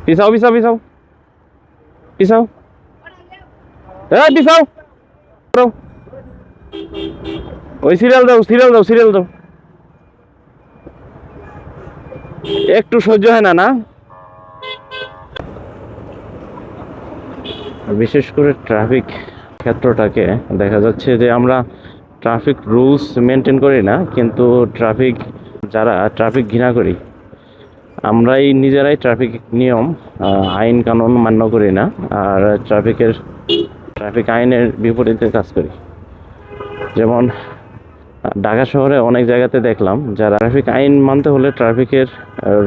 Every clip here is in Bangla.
পিছাও পিছাও পিছাও পিছাও, পিছাও। ওই সিরিয়াল দাও, সিরিয়াল দাও, সিরিয়াল দাও। একটু সহ্য হয় না, না? বিশেষ করে ট্রাফিক ক্ষেত্রটাকে দেখা যাচ্ছে যে আমরা ট্রাফিক রুলস মেনটেন করি না, কিন্তু যারা ট্রাফিক ঘৃণা করি, আমরাই নিজেরাই ট্রাফিক নিয়ম আইন কানুন মান্য করি না, আর ট্রাফিক আইনের বিপরীতে কাজ করি। যেমন ঢাকা শহরে অনেক জায়গাতে দেখলাম যারা ট্রাফিক আইন মানতে হলে ট্রাফিকের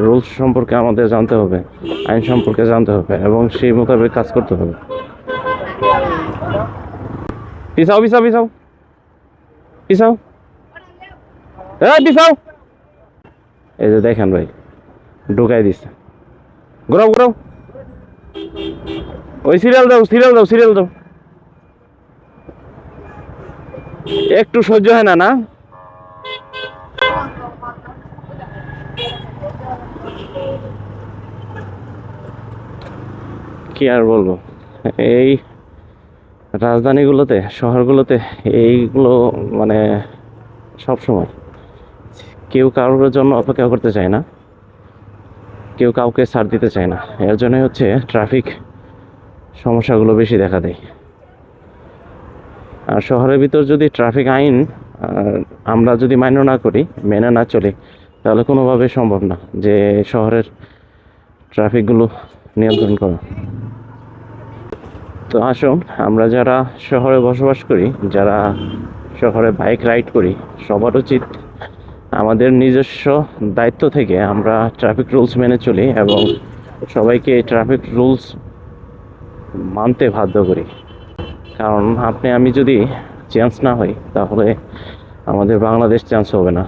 রুলস সম্পর্কে আমাদের জানতে হবে, আইন সম্পর্কে জানতে হবে এবং সেই মোতাবেক কাজ করতে হবে। পিছাও পিছাও পিছাও পিছাও, পিছাও। এই যে দেখেন ভাই, ঢুকাই দিচ্ছে। ঘুরাও ঘুরাও, ওই সিরিয়াল দাও, সিরিয়াল দাও, সিরিয়াল দাও। একটু সহ্য হয় না, না? কি আর বলবো, এই রাজধানীগুলোতে, শহরগুলোতে এইগুলো মানে সব সময় কেউ কারোর জন্য অপেক্ষা করতে চায় না, কেউ কাউকে ছাড় দিতে চায় না। এর জন্যই হচ্ছে ট্রাফিক সমস্যাগুলো বেশি দেখা দেয়। আর শহরের ভিতর যদি ট্রাফিক আইন আমরা যদি মেনে না চলি, তাহলে কোনোভাবে সম্ভব না যে শহরের ট্রাফিকগুলো নিয়ন্ত্রণ করা। তো আসুন, আমরা যারা শহরে বসবাস করি, যারা শহরে বাইক রাইড করি, সবার উচিত আমাদের নিজস্ব দায়িত্ব থেকে আমরা ট্রাফিক রুলস মেনে চলি এবং সবাইকে ট্রাফিক রুলস মানতে বাধ্য করি। কারণ আপনি আমি যদি চেঞ্জ না হই, তাহলে আমাদের বাংলাদেশ চেঞ্জ হবে না।